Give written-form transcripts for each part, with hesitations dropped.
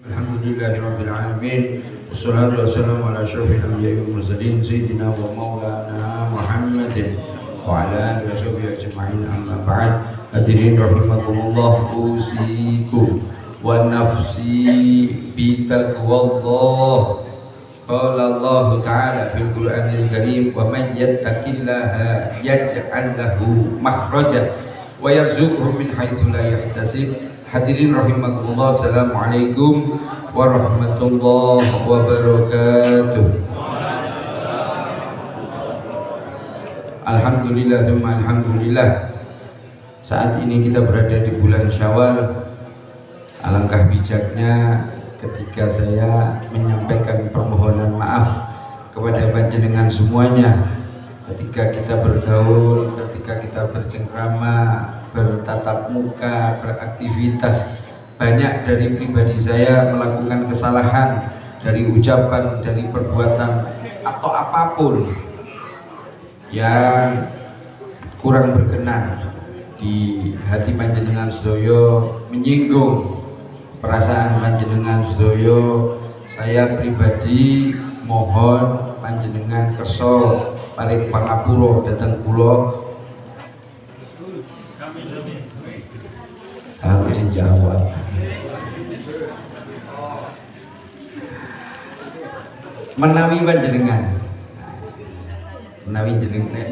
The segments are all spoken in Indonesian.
Alhamdulillahirabbil alamin. Wassalatu wassalamu ala asyrofil anbiya'i wal mursalin sayyidina wa maulana Muhammadin wa ala alihi washabihi ajma'in, amma ba'd. Hadirin rahimakumullah, usikum wa nafsi bi taqwallah. Qala Allah ta'ala fil Qur'anil Karim, wa man yattaqillaha yaj'al lahu makhrajan wa yarzuqhu min haitsu la yahtasib. Hadirin rahimakumullah, assalamualaikum warahmatullahi wabarakatuh. Alhamdulillah, tsumma alhamdulillah. Saat ini kita berada di bulan Syawal. Alangkah bijaknya ketika saya menyampaikan permohonan maaf kepada panjenengan semuanya, ketika kita bergaul, ketika kita bercengkrama, bertatap muka, beraktivitas. Banyak dari pribadi saya melakukan kesalahan, dari ucapan, dari perbuatan, atau apapun yang kurang berkenan di hati panjenengan sedoyo, menyinggung perasaan panjenengan sedoyo. Saya pribadi mohon panjenengan kersa paling pangapura dhateng kula. Aku sing jawab. Menawi panjenengan, menawi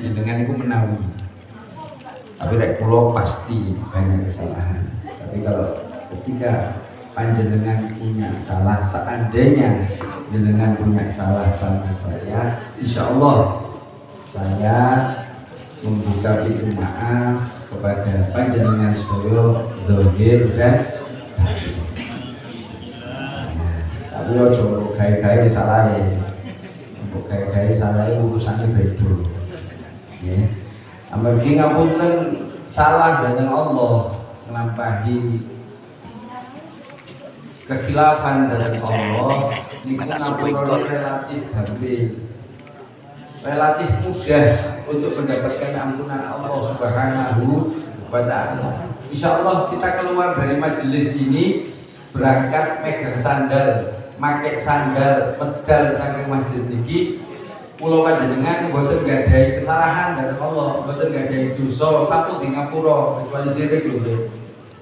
jenengan itu menawi. Tapi lek kula pasti banyak kesalahan. Tapi kalau ketika panjenengan punya salah, seandainya jenengan punya salah sama saya, insya Allah saya membuka pintu maaf kepada panjenengan sedaya zahir dan batin. Tapi ojo gawe-gawe salahe. Mbok gawe-gawe salahe urusane beda. Nggih. Amargi ngapunten salah dhateng Allah, nglampahi kekhilafan dhateng Allah niku ngapura relatif gampil. Relatif mudah untuk mendapatkan ampunan Allah Subhanahu wa ta'ala. Insyaallah kita keluar dari majelis ini berangkat megang sandal, make sandal, pedal saking masjid niki. Kula panjenengan mboten gadhahi kesalahan dari Allah, mboten gadhahi dosa sampun di ngapura kecuali syirik lho nggih.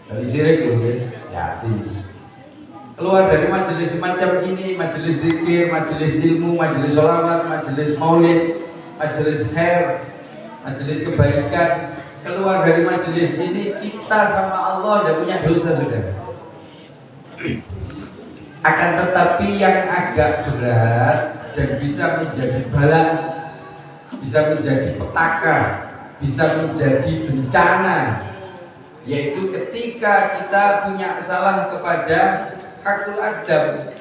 Dari syirik lho nggih, hati. Keluar dari majelis semacam ini, majelis zikir, majelis ilmu, majelis sholawat, majelis maulid, majelis khair, majelis kebaikan. Keluar dari majelis ini kita sama Allah tidak punya dosa sudah. Akan tetapi yang agak berat dan bisa menjadi balan, bisa menjadi petaka, bisa menjadi bencana, yaitu ketika kita punya salah kepada hakul adam,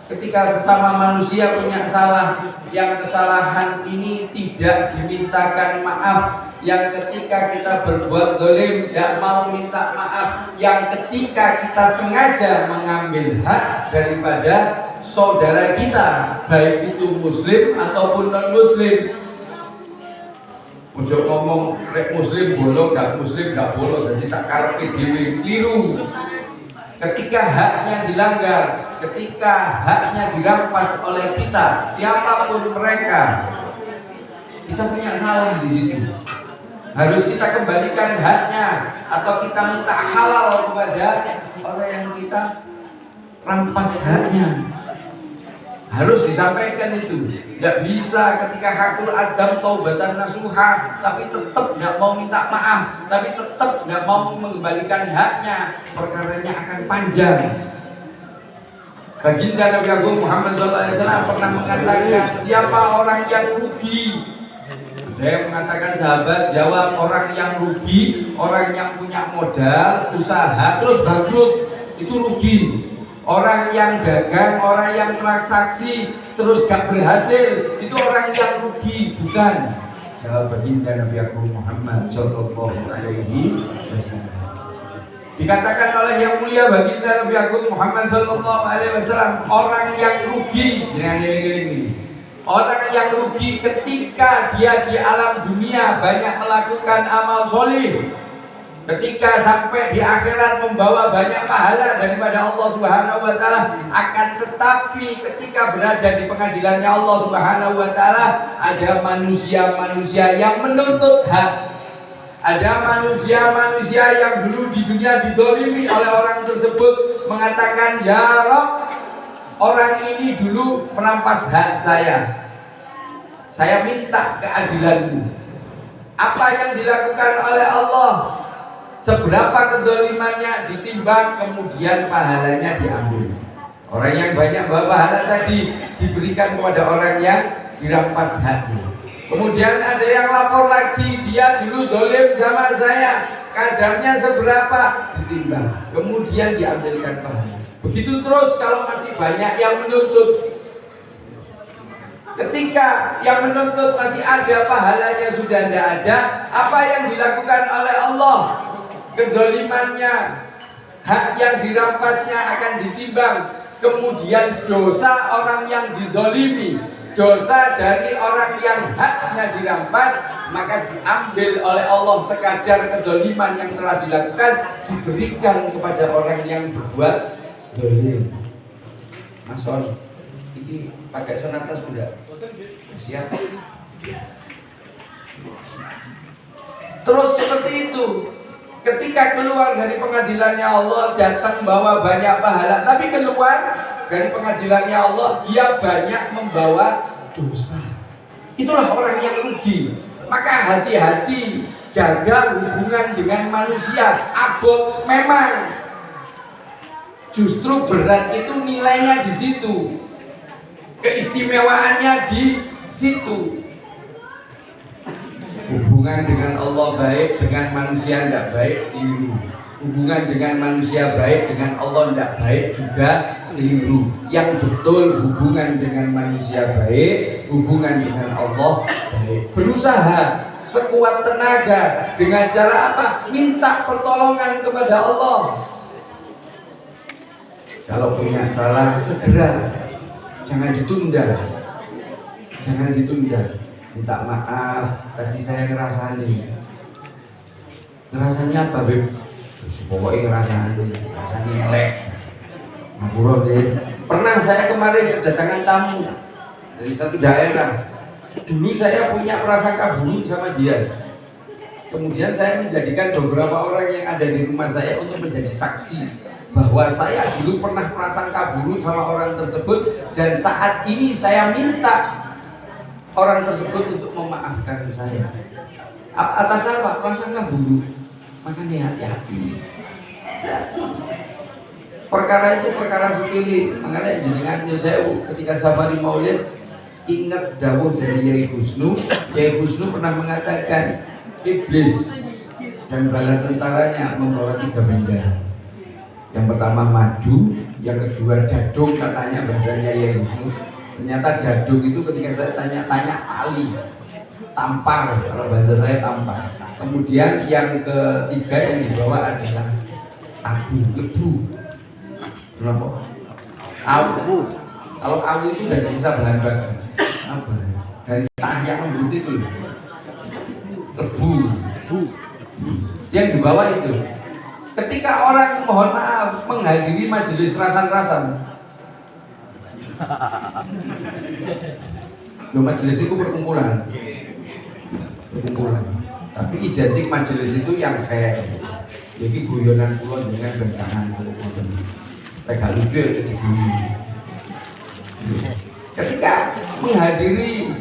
ketika sesama manusia punya salah, yang kesalahan ini tidak dimintakan maaf, yang ketika kita berbuat zalim tidak mau minta maaf, yang ketika kita sengaja mengambil hak daripada saudara kita, baik itu muslim ataupun non muslim. Ojo ngomong rek muslim bolong, gak muslim gak bolong, jadi sakarepe dhewe keliru. Ketika haknya dilanggar, ketika haknya dirampas oleh kita, siapapun mereka, kita punya salah di situ. Harus kita kembalikan haknya, atau kita minta halal kepada orang yang kita rampas haknya. Harus disampaikan itu. Tidak bisa ketika hakul adam taubatan nasuha, tapi tetap tidak mau minta maaf, tapi tetap tidak mau mengembalikan haknya, perkaranya akan panjang. Baginda Nabi Agung Muhammad SAW pernah mengatakan, siapa orang yang rugi? Dia mengatakan, sahabat jawab, orang yang rugi, orang yang punya modal, usaha, terus bangkrut, itu rugi. Orang yang dagang, orang yang transaksi terus gak berhasil, itu orang yang rugi, bukan. Jawab baginda Nabi Agung Muhammad sallallahu alaihi wasallam. Dikatakan oleh yang mulia baginda Nabi Agung Muhammad sallallahu alaihi wasallam, orang yang rugi, jangan eling-eling, orang yang rugi ketika dia di alam dunia banyak melakukan amal solih, ketika sampai di akhirat membawa banyak pahala daripada Allah Subhanahu wa taala, akan tetapi ketika berada di pengadilannya Allah Subhanahu wa taala ada manusia-manusia yang menuntut hak. Ada manusia-manusia yang dulu di dunia didolimi oleh orang tersebut, mengatakan, ya Rabb, orang ini dulu merampas hak saya minta keadilanmu. Apa yang dilakukan oleh Allah, seberapa kedolimannya ditimbang, kemudian pahalanya diambil. Orang yang banyak bawa pahala tadi diberikan kepada orang yang dirampas haknya. Kemudian ada yang lapor lagi, dia dulu dolim sama saya, kadarnya seberapa, ditimbang, kemudian diambilkan pahala. Begitu terus kalau masih banyak yang menuntut. Ketika yang menuntut masih ada, pahalanya sudah tidak ada, apa yang dilakukan oleh Allah? Kezalimannya, hak yang dirampasnya akan ditimbang, kemudian dosa orang yang didolimi, dosa dari orang yang haknya dirampas, maka diambil oleh Allah sekadar kedoliman yang telah dilakukan, diberikan kepada orang yang berbuat dolim. Mas Son, ini pakai sonatas sudah siap. Terus seperti itu, ketika keluar dari pengadilannya Allah, datang bawa banyak pahala, tapi keluar dari pengadilannya Allah, dia banyak membawa dosa. Itulah orang yang rugi. Maka hati-hati, jaga hubungan dengan manusia. Abot memang, justru berat itu nilainya di situ, keistimewaannya di situ. Hubungan dengan Allah baik, dengan manusia tidak baik, keliru. Hubungan dengan manusia baik, dengan Allah tidak baik juga keliru. Yang betul hubungan dengan manusia baik, hubungan dengan Allah baik. Berusaha sekuat tenaga, dengan cara apa? Minta pertolongan kepada Allah. Kalau punya salah, segera, jangan ditunda. Jangan ditunda. Minta maaf, tadi saya ngerasani. Ngerasanya apa, Beb? Pokoknya ngerasani elek. Ngapura deh. Pernah saya kemarin kedatangan tamu dari satu daerah. Dulu saya punya prasangka buruk sama dia. Kemudian saya menjadikan beberapa orang yang ada di rumah saya untuk menjadi saksi bahwa saya dulu pernah prasangka buruk sama orang tersebut, dan saat ini saya minta orang tersebut untuk memaafkan saya. Atas apa? Prasangka buruk. Makanya hati-hati. Perkara itu perkara sepele. Makanya jenengan saya ketika safari Maulid ingat dawuh dari Yai Husnu. Yai Husnu pernah mengatakan iblis dan bala tentaranya membawa 3 benda. Yang pertama madu, yang kedua dadung, katanya bahasanya Yai Husnu. Ternyata dadung itu ketika saya tanya ali, tampar, kalau bahasa saya tampar. Kemudian yang ketiga yang dibawa adalah abu, lebu. Kenapa? Abu. Kalau abu itu dari sisa bahan bakar. Apa? Dari tanah yang lembut itu. Lebu. Yang dibawa itu. Ketika orang mohon maaf menghadiri majelis rasan-rasan, majelis itu perkumpulan. Tapi identik majelis itu yang kayak jadi guyonan kulon dengan bentangan kulon. Kayak lucu ya jadi guyon. Ketika menghadiri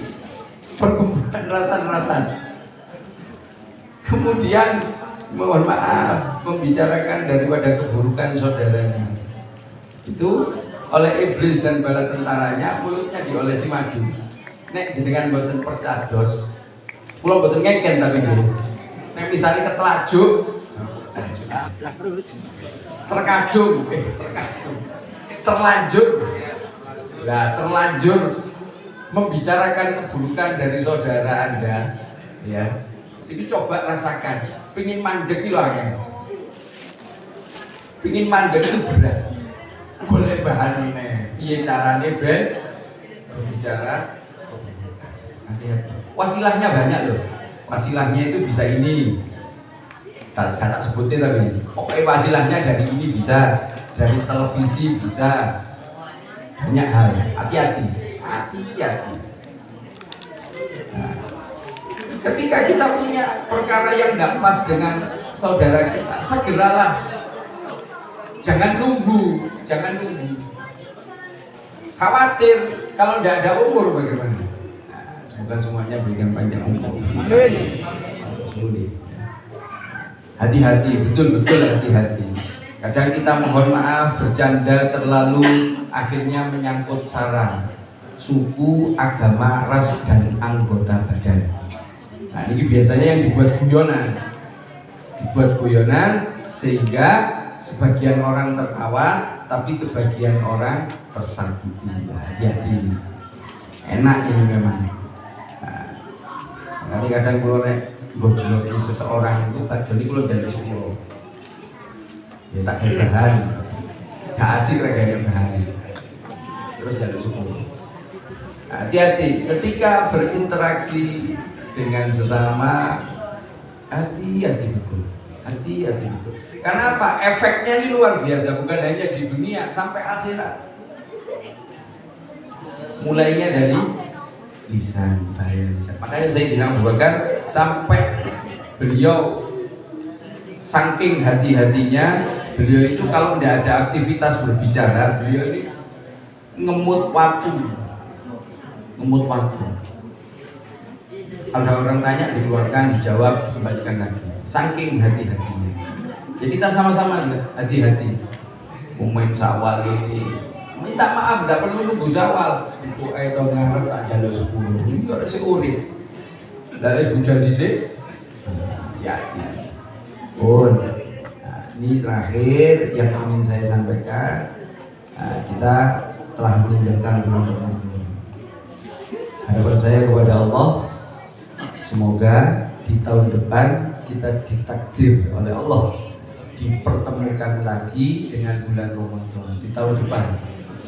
perkumpulan rasan-rasan, kemudian mohon maaf membicarakan daripada keburukan saudaranya, itu oleh iblis dan bala tentaranya mulutnya diolesi madu. Nek jenengan boten percados, kula boten ngeken tapi nggih. Nek misalnya ketelajuk, terlanjur, terlanjur membicarakan keburukan dari saudara Anda, ya. Itu coba rasakan. Pingin mandek itu lah, pingin mandek itu berat. Boleh bahan ini, iya caranya berbicara. Hati-hati. Wasilahnya banyak loh. Wasilahnya itu bisa ini, tak sebutin tapi pokoknya wasilahnya dari ini bisa, dari televisi bisa, banyak hal. Hati-hati. Nah, ketika kita punya perkara yang nggak pas dengan saudara kita, segeralah, jangan nunggu. Khawatir kalau tidak ada umur bagaimana? Nah, semoga semuanya berikan panjang umur. Sulit. Hati-hati, betul-betul hati-hati. Kadang kita mohon maaf, bercanda terlalu, akhirnya menyangkut sara, suku, agama, ras, dan anggota badan. Nah ini biasanya yang dibuat guyonan sehingga sebagian orang tertawa, tapi sebagian orang tersakiti. Hati-hati. Enak ini memang. Nah, kadang kalau bojoloti seseorang itu jadi kalau jadi sepuluh, ya tak bahan, gak asik kayak bahan. Terus jadi sepuluh. Hati-hati ketika berinteraksi dengan sesama, hati-hati betul. Karena apa? Efeknya ini luar biasa, bukan hanya di dunia, sampai akhirat. Mulainya dari lisan, bahaya lisan. Makanya saya dinamakan sampai beliau saking hati-hatinya, beliau itu kalau tidak ada aktivitas berbicara, beliau ini ngemut waktu. Ada orang tanya, dikeluarkan, dijawab, kembalikan lagi. Saking hati-hatinya. Jadi kita sama-sama hati-hati. Main sawal ini, minta maaf, tidak perlu nunggu sawal. Ibu itu ngarep tak jalur 10. Ini ada seurit. Lalu budal disik. Hati-hati. Nah, ini terakhir yang ingin saya sampaikan. Nah, kita telah meninggalkan bulan Ramadan. Harapan saya kepada Allah, semoga di tahun depan kita ditakdir oleh Allah dipertemukan lagi dengan bulan Ramadan di tahun depan.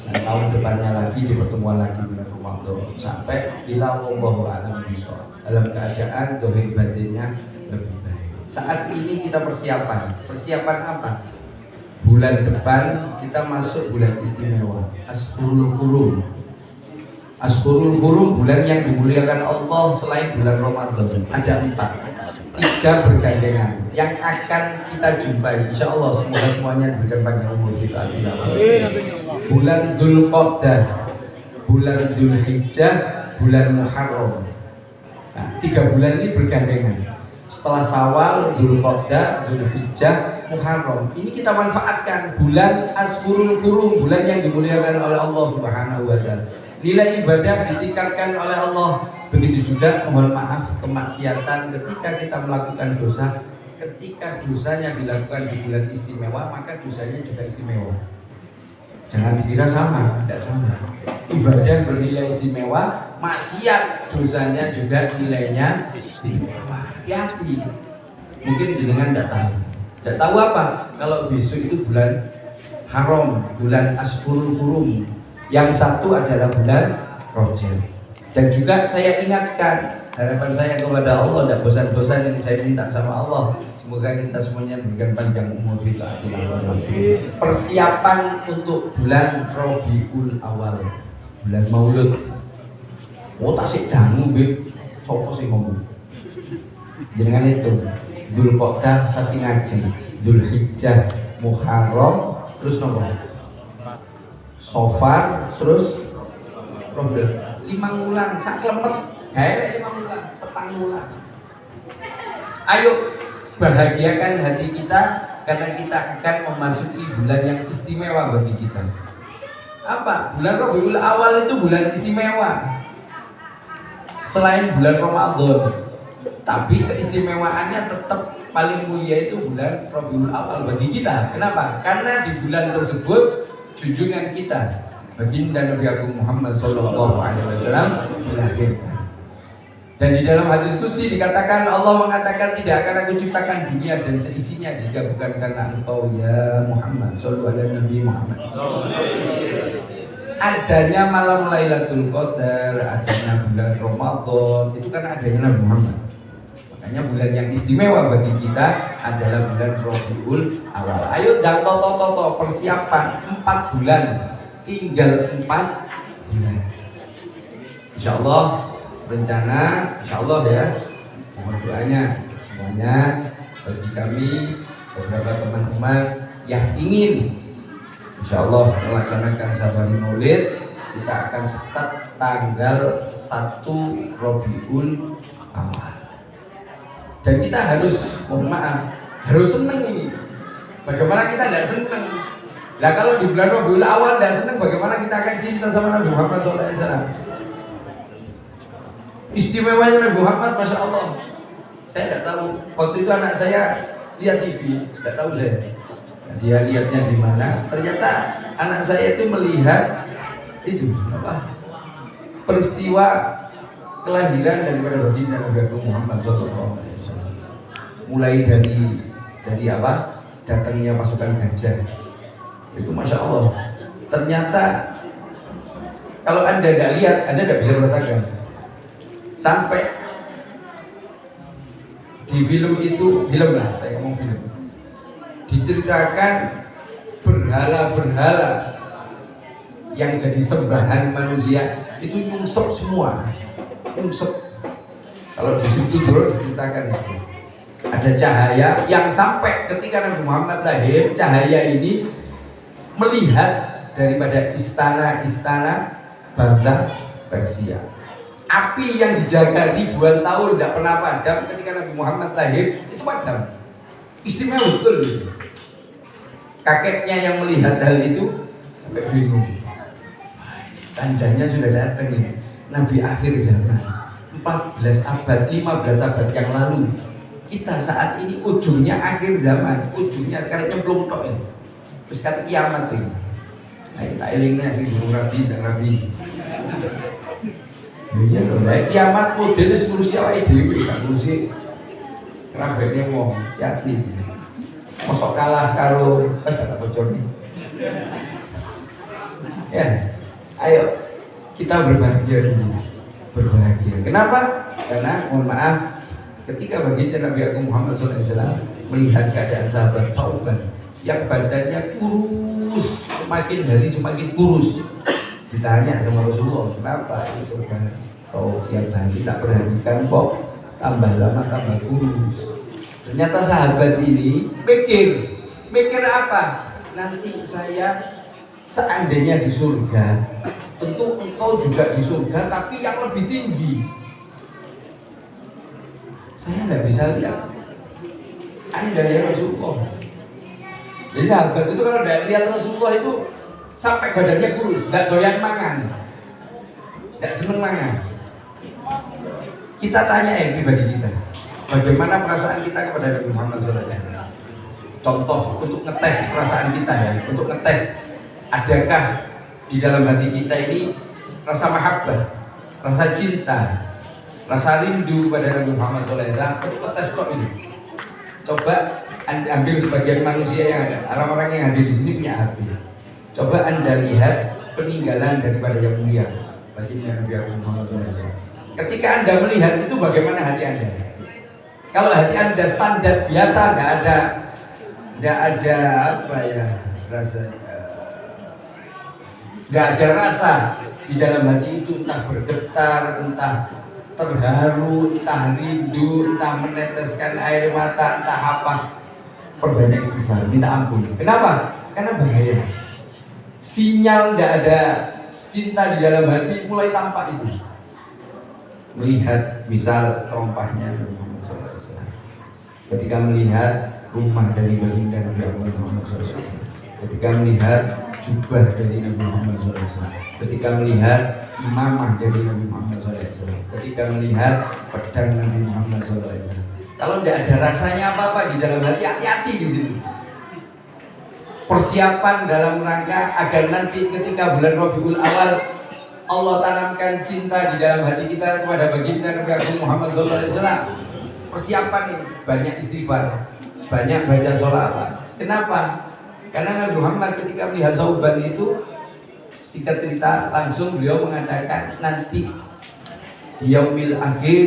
Tahun depannya lagi dipertemuan lagi bulan Ramadan sampai ila wallahu a'lam bishawab, dalam keadaan zahir batinnya lebih baik. Saat ini kita persiapan apa? Bulan depan kita masuk bulan istimewa, Ashurul Hurum, bulan yang dimuliakan Allah selain bulan Ramadan. Ada 4, 3 bergandengan yang akan kita jumpai. Insya Allah semuanya diberikan panjang umur kita. Bulan Dzulqa'dah, bulan Dzulhijjah, bulan Muharram. Nah, 3 bulan ini bergandengan. Setelah Syawal, Dzulqa'dah, Dzulhijjah, Muharram. Ini kita manfaatkan bulan Ashurul Hurum, bulan yang dimuliakan oleh Allah Subhanahu wa taala. Nilai ibadah ditingkatkan oleh Allah. Begitu juga mohon maaf kemaksiatan ketika kita melakukan dosa. Ketika dosanya dilakukan di bulan istimewa, maka dosanya juga istimewa. Jangan dikira sama, tidak sama. Ibadah bernilai istimewa, maksiat dosanya juga nilainya istimewa. Hati-hati. Mungkin jenengan tidak tahu. Tidak tahu apa? Kalau besok itu bulan haram, bulan Ashurul Hurum. Yang satu adalah bulan Rajab. Dan juga saya ingatkan, harapan saya kepada Allah, tidak bosan-bosan ini saya minta sama Allah, semoga kita semuanya berikan panjang umur fi taatillah. Persiapan untuk bulan Rabiul Awal, bulan Maulud. Tak sik dangu bib, sapa sing ngomong. Jenengan itu Dzulqa'dah sasi ngajeng, Dzulhijjah, Muharram, terus nopo? Sofar, terus Ramadan. 5 bulan, sak klemet. 5 bulan, petang bulan. Ayo bahagiakan hati kita karena kita akan memasuki bulan yang istimewa bagi kita. Apa? Bulan Rabiul Awal itu bulan istimewa. Selain bulan Ramadan, tapi keistimewaannya tetap paling mulia itu bulan Rabiul Awal bagi kita. Kenapa? Karena di bulan tersebut junjungan kita baginda Nabi Agung Muhammad Sallallahu Alaihi Wasallam dilahirkan. Dan di dalam hadis qudsi dikatakan, Allah mengatakan, tidak akan aku ciptakan dunia dan seisinya jika bukan karena engkau ya Muhammad Sallallahu Alaihi Nabi Muhammad. Adanya malam Lailatul Qadar, adanya bulan Ramadan, itu karena adanya Nabi Muhammad. Hanya bulan yang istimewa bagi kita adalah bulan Rabiul Awal. Ayo jangan toto persiapan 4 bulan, tinggal 4 bulan. Insya Allah rencana, insya Allah ya, mohon doanya semuanya bagi kami beberapa teman-teman yang ingin insya Allah melaksanakan safari maulid, kita akan start tanggal 1 Rabiul Awal. Dan kita harus, mohon maaf, harus seneng ini. Bagaimana kita tidak seneng? Nah kalau di bulan Rabiul Awal tidak seneng, bagaimana kita akan cinta sama Nabi Muhammad SAW? Istimewanya Nabi Muhammad, Masya Allah. Saya tidak tahu. Waktu itu anak saya lihat TV, tidak tahu saya. Dia lihatnya di mana? Ternyata anak saya itu melihat itu apa? Peristiwa kelahiran daripada baginda Nabi Muhammad SAW. Mulai dari apa? Datangnya pasukan gajah. Itu Masya Allah. Ternyata kalau Anda tidak lihat, Anda tidak bisa merasakan. Sampai di film itu, film lah, saya ngomong film, diceritakan berhala-berhala yang jadi sembahan manusia itu nyungsep semua, nyungsep. Kalau di situ diceritakan itu ada cahaya yang sampai ketika Nabi Muhammad lahir, cahaya ini melihat daripada istana-istana bangsa Persia. Api yang dijaga ribuan tahun tidak pernah padam, ketika Nabi Muhammad lahir itu padam. Istimewa betul gitu. Kakeknya yang melihat hal itu sampai bingung. Tandanya sudah datang ini Nabi akhir zaman. 14 abad, 15 abad yang lalu. Kita saat ini ujungnya akhir zaman, ujungnya karena nyemplung tok ini. Terus kata kiamat ini. Nah, ini tak elingnya sih burung Rabi dan Rabi. Iya loh, kiamat modelnya ngurusi awake dhewe, gak ngurusi kerabetnya wong, yakin. Mosok kalah karo kata bocor nih. Ya, ayo kita berbahagia dulu. Berbahagia. Kenapa? Karena mohon maaf, ketika baginda Nabi Agung Muhammad SAW melihat keadaan sahabat Thauban yang badannya kurus, semakin hari semakin kurus, ditanya sama Rasulullah, kenapa itu kan kau tiap hari tak perhatikan kok tambah lama tambah kurus? Ternyata sahabat ini mikir apa? Nanti saya seandainya di surga, tentu engkau juga di surga, tapi yang lebih tinggi. Saya tidak bisa lihat Anda ya Rasulullah. Jadi sahabat itu kalau tidak lihat Rasulullah itu sampai badannya kurus, tidak doyan mangan, tidak seneng mangan. Kita tanya yang pribadi kita, bagaimana perasaan kita kepada Nabi Muhammad SAW? Contoh untuk ngetes perasaan kita ya, untuk ngetes adakah di dalam hati kita ini rasa mahabbah, rasa cinta, rasa rindu pada Nabi Muhammad SAW. Untuk ngetes kok ini. Coba Anda ambil sebagian manusia yang ada, orang-orang yang ada di sini punya hati. Coba Anda lihat peninggalan daripada yang mulia baginda Nabi Muhammad SAW. Ketika Anda melihat itu, bagaimana hati Anda? Kalau hati Anda standar biasa, nggak ada apa ya rasanya, nggak ada rasa di dalam hati itu, entah bergetar, entah terharu, entah rindu, entah meneteskan air mata, entah apa. Perbanyak istighfar, minta ampun. Kenapa? Karena bahaya. Sinyal tidak ada cinta di dalam hati mulai tampak itu. Melihat misal terompahnya Nabi Muhammad SAW, ketika melihat rumah dari baginda Nabi Muhammad SAW, ketika melihat jubah dari Nabi Muhammad SAW, ketika melihat imamah dari Nabi Muhammad SAW, ketika melihat pedang Nabi Muhammad SAW. Kalau tidak ada rasanya apa-apa di dalam hati, hati-hati di situ. Persiapan dalam rangka agar nanti ketika bulan Rabiul Awal Allah tanamkan cinta di dalam hati kita kepada baginda Nabi Agung Muhammad SAW. Persiapan ini banyak istighfar, banyak baca sholawat. Kenapa? Karena Nabi Muhammad ketika melihat Thauban itu, singkat cerita langsung beliau mengatakan nanti di yaumil akhir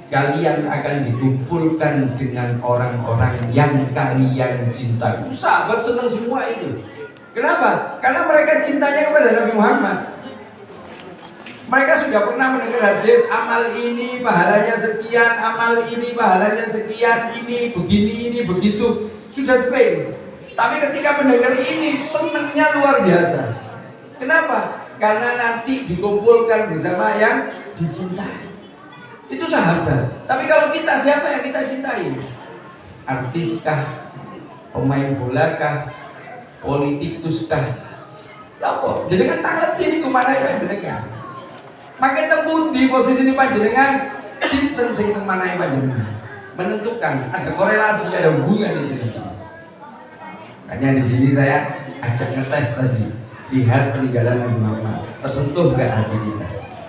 kalian akan dikumpulkan dengan orang-orang yang kalian cintai. Sahabat senang semua itu. Kenapa? Karena mereka cintanya kepada Nabi Muhammad. Mereka sudah pernah mendengar hadis, amal ini pahalanya sekian, amal ini pahalanya sekian, ini begini, ini begitu. Sudah sering. Tapi ketika mendengar ini, senangnya luar biasa. Kenapa? Karena nanti dikumpulkan bersama yang dicintai. Itu sahabat. Tapi kalau kita, siapa yang kita cintai? Artiskah? Pemain bolakah? Politikuskah? Apa? Jenengan tak ngerti niku manahe panjenengan. Maka tembun di posisi ini panjenengan sinten sing teng manahe panjenengan. Menentukan, ada korelasi, ada hubungan itu. Hanya di sini saya ajak ngetes tadi. Lihat peninggalan Nabi Muhammad. Tersentuh enggak hati kita?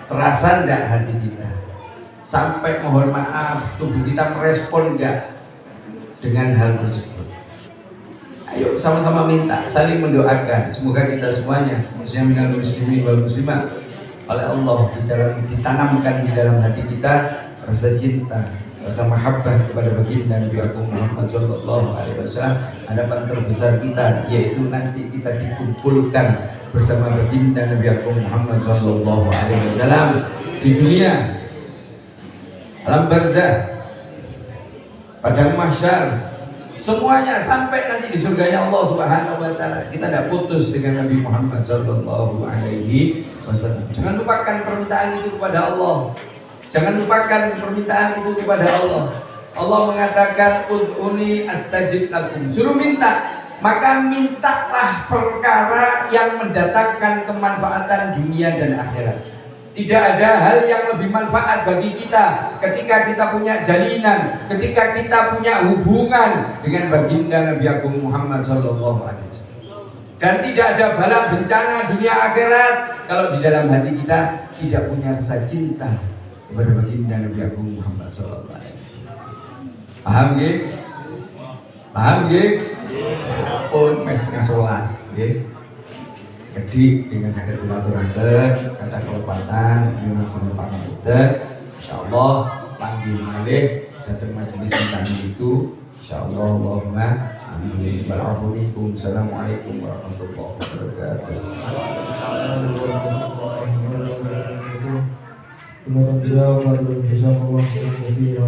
Terasa enggak hati kita? Sampai mohon maaf tubuh kita merespon enggak dengan hal tersebut. Ayo sama-sama minta, saling mendoakan. Semoga kita semuanya, khususnya minal muslimin wal muslimat, oleh Allah ditanamkan di dalam hati kita rasa cinta, rasa mahabbah kepada baginda Nabi Muhammad sallallahu alaihi wasallam. Harapan terbesar kita yaitu nanti kita dikumpulkan bersama baginda Nabi Muhammad sallallahu alaihi wasallam di dunia, alam barzah, padang mahsyar, semuanya sampai nanti di surganya Allah Subhanahu wa taala. Kita tidak putus dengan Nabi Muhammad sallallahu alaihi wasallam. Jangan lupakan permintaan itu kepada Allah. Jangan lupakan permintaan itu kepada Allah. Allah mengatakan ud'uni astajib lakum. Suruh minta, maka mintalah perkara yang mendatangkan kemanfaatan dunia dan akhirat. Tidak ada hal yang lebih manfaat bagi kita ketika kita punya jalinan, ketika kita punya hubungan dengan baginda Nabi Agung Muhammad sallallahu alaihi wasallam. Dan tidak ada bala bencana dunia akhirat kalau di dalam hati kita tidak punya rasa cinta kepada baginda Nabi Agung Muhammad sallallahu alaihi wasallam. Paham nggih? Paham nggih? Pun mes 11 nggih. Jadi dengan sakit kulaturaken kata kelepatan dengan kelepatan itu, insyaallah panggil malih datang majelis kami itu, insyaallah Allahumma amin. Waalaikumsalam. Assalamualaikum warahmatullahi wabarakatuh. Terima kasih.